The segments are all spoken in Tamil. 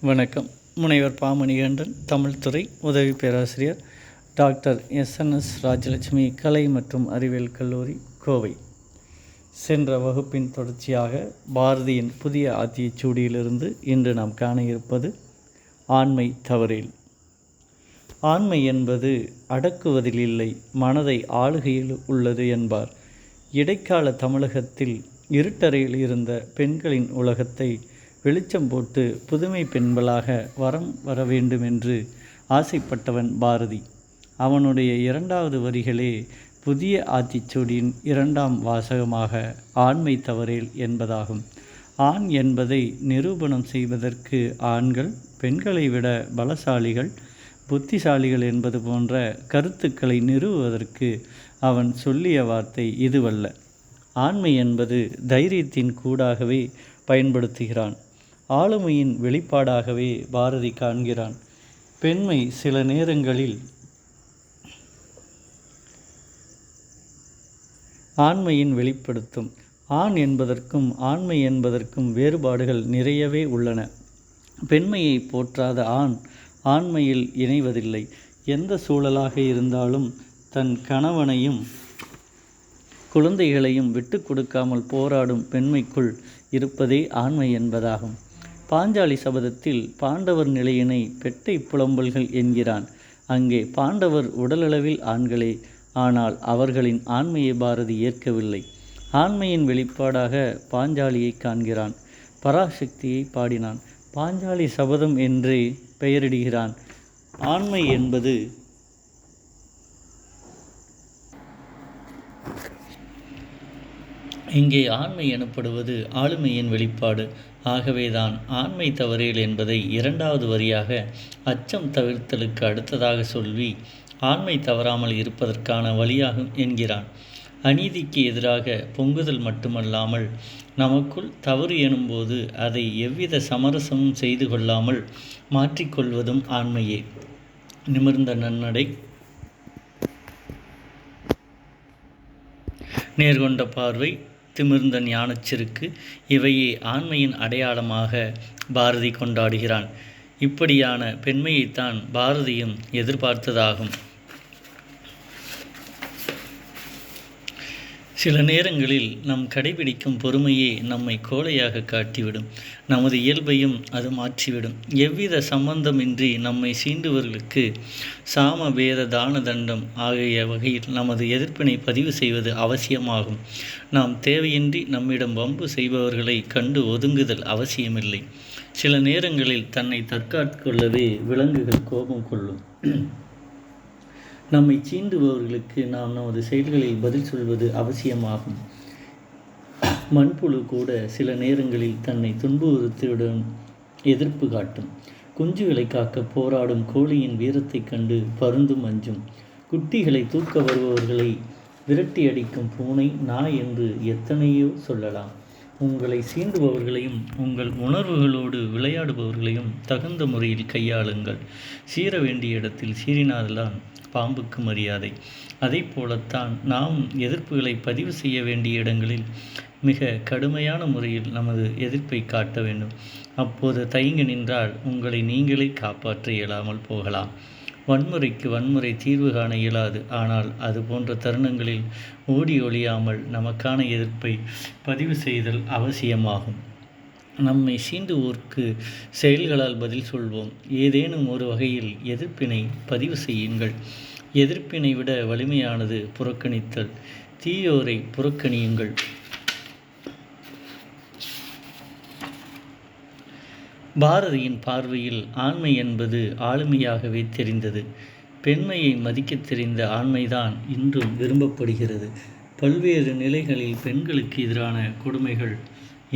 வணக்கம். முனைவர் பாமணிகண்டன், தமிழ் துறை உதவி பேராசிரியர், டாக்டர் எஸ்என்எஸ் ராஜலட்சுமி கலை மற்றும் அறிவியல் கல்லூரி, கோவை. சென்ற வகுப்பின் தொடர்ச்சியாக பாரதியின் புதிய ஆத்திச்சூடியிலிருந்து இன்று நாம் காண இருப்பது ஆண்மை தவறில். ஆண்மை என்பது அடக்குவதில் இல்லை, மனதை ஆளுகையில் உள்ளது என்பார். இடைக்கால தமிழகத்தில் இருட்டறையில் இருந்த பெண்களின் உலகத்தை வெளிச்சம் போட்டு புதுமை பெண்களாக வரம் வர வேண்டுமென்று ஆசைப்பட்டவன் பாரதி. அவனுடைய இரண்டாவது வரிகளே புதிய ஆத்திச்சூடியின் இரண்டாம் வாசகமாக ஆண்மை தவறேல் என்பதாகும். ஆண் என்பதை நிரூபணம் செய்வதற்கு ஆண்கள் பெண்களை விட பலசாலிகள், புத்திசாலிகள் என்பது போன்ற கருத்துக்களை நிறுவுவதற்கு அவன் சொல்லிய வார்த்தை இதுவல்ல. ஆண்மை என்பது தைரியத்தின் கூடாகவே பயன்படுத்துகிறான். ஆளுமையின் வெளிப்பாடாகவே பாரதி காண்கிறான். பெண்மை சில நேரங்களில் ஆண்மையின் வெளிப்படுத்தும். ஆண் என்பதற்கும் ஆண்மை என்பதற்கும் வேறுபாடுகள் நிறையவே உள்ளன. பெண்மையை போற்றாத ஆண் ஆண்மையில் இணைவதில்லை. எந்த சூழலாக இருந்தாலும் தன் கணவனையும் குழந்தைகளையும் விட்டு கொடுக்காமல் போராடும் பெண்மைக்குள் இருப்பதே ஆண்மை என்பதாகும். பாஞ்சாலி சபதத்தில் பாண்டவர் நிலையினை பெட்டை புலம்பல்கள் என்கிறான். அங்கே பாண்டவர் உடலளவில் ஆண்களே, ஆனால் அவர்களின் ஆண்மையை பாரதி ஏற்கவில்லை. ஆண்மையின் வெளிப்பாடாக பாஞ்சாலியை காண்கிறான். பராசக்தியை பாடினான். பாஞ்சாலி சபதம் என்றே பெயரிடுகிறான். ஆண்மை என்பது இங்கே ஆண்மை எனப்படுவது ஆளுமையின் வெளிப்பாடு. ஆகவேதான் ஆண்மை தவறேல் என்பதை இரண்டாவது வரியாக அச்சம் தவிர்த்தலுக்கு அடுத்ததாக சொல்லி ஆண்மை தவறாமல் இருப்பதற்கான வழியாகும் என்கிறான். அநீதிக்கு எதிராக பொங்குதல் மட்டுமல்லாமல் நமக்குள் தவறு எனும்போது அதை எவ்வித சமரசமும் செய்து கொள்ளாமல் மாற்றிக்கொள்வதும் ஆண்மையே. நிமிர்ந்த நன்னடை, நேர்கொண்ட பார்வை, திமிர்ந்த ஞானச்செருக்கு இவையே ஆண்மையின் அடையாளமாக பாரதி கொண்டாடுகிறான். இப்படியான பெண்மையைத்தான் பாரதியும் எதிர்பார்த்ததாகும். சில நேரங்களில் நம் கடைபிடிக்கும் பொறுமையே நம்மை கோழையாக காட்டிவிடும். நமது இயல்பையும் அது மாற்றிவிடும். எவ்வித சம்பந்தமின்றி நம்மை சீண்டுவர்களுக்கு சாம பேத தான தண்டம் ஆகிய வகையில் நமது எதிர்ப்பினை பதிவு செய்வது அவசியமாகும். நாம் தேவையின்றி நம்மிடம் வம்பு செய்பவர்களை கண்டு ஒதுங்குதல் அவசியமில்லை. சில நேரங்களில் தன்னை தற்காத்துக்கொள்ளவே விலங்குகள் கோபம் கொள்ளும். நம்மை சீண்டுபவர்களுக்கு நாம் நமது செயல்களில் பதில் சொல்வது அவசியமாகும். மண்புழு கூட சில நேரங்களில் தன்னை துன்புறுத்தியுடன் எதிர்ப்பு காட்டும். குஞ்சுகளை காக்க போராடும் கோழியின் வீரத்தைக் கண்டு பருந்தும் அஞ்சும். குட்டிகளை தூக்க வருபவர்களை விரட்டி அடிக்கும் பூனை, நாய் என்று எத்தனையோ சொல்லலாம். உங்களை சீண்டுபவர்களையும் உங்கள் உணர்வுகளோடு விளையாடுபவர்களையும் தகுந்த முறையில் கையாளுங்கள். சீர வேண்டிய இடத்தில் சீறினால்தான் பாம்புக்கு மரியாதை. அதை போலத்தான் நாம் எதிர்ப்புகளை பதிவு செய்ய வேண்டிய இடங்களில் மிக கடுமையான முறையில் நமது எதிர்ப்பை காட்ட வேண்டும். அப்போது தயங்கி நின்றால் உங்களை நீங்களே காப்பாற்ற இயலாமல் போகலாம். வன்முறைக்கு வன்முறை தீர்வு காண இயலாது. ஆனால் அது போன்ற தருணங்களில் ஓடி ஒழியாமல் நமக்கான எதிர்ப்பை பதிவு செய்தல் அவசியமாகும். நம்மை சீண்டுவோர்க்கு செயல்களால் பதில் சொல்வோம். ஏதேனும் ஒரு வகையில் எதிர்ப்பினை பதிவு செய்யுங்கள். எதிர்ப்பினை விட வலிமையானது புறக்கணித்தல். தீயோரை புறக்கணியுங்கள். பாரதியின் பார்வையில் ஆண்மை என்பது ஆளுமையாகவே தெரிந்தது. பெண்மையை மதிக்கத் தெரிந்த ஆண்மைதான் இன்றும் விரும்பப்படுகிறது. பல்வேறு நிலைகளில் பெண்களுக்கு எதிரான கொடுமைகள்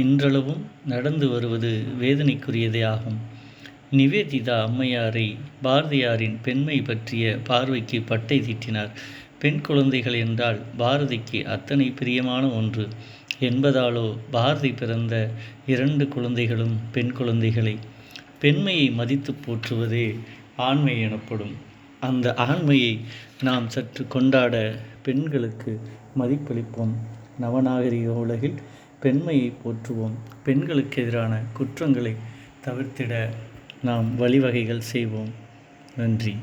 இன்றளவும் நடந்து வருவது வேதனைக்குரியதே ஆகும். நிவேதிதா அம்மையாரை பாரதியாரின் பெண்மை பற்றிய பார்வைக்கு பட்டை தீட்டினார். பெண் குழந்தைகள் என்றால் பாரதிக்கு அத்தனை பிரியமான ஒன்று என்பதாலோ பாரதி பிறந்த 2 குழந்தைகளும் பெண் குழந்தைகளே. பெண்மையை மதித்து போற்றுவதே ஆண்மை எனப்படும். அந்த ஆண்மையை நாம் சற்று கொண்டாட பெண்களுக்கு மதிப்பளிப்போம். நவநாகரிக உலகில் பெண்மையை போற்றுவோம். பெண்களுக்கு எதிரான குற்றங்களை தவிர்த்திட நாம் வழிவகைகள் செய்வோம். நன்றி.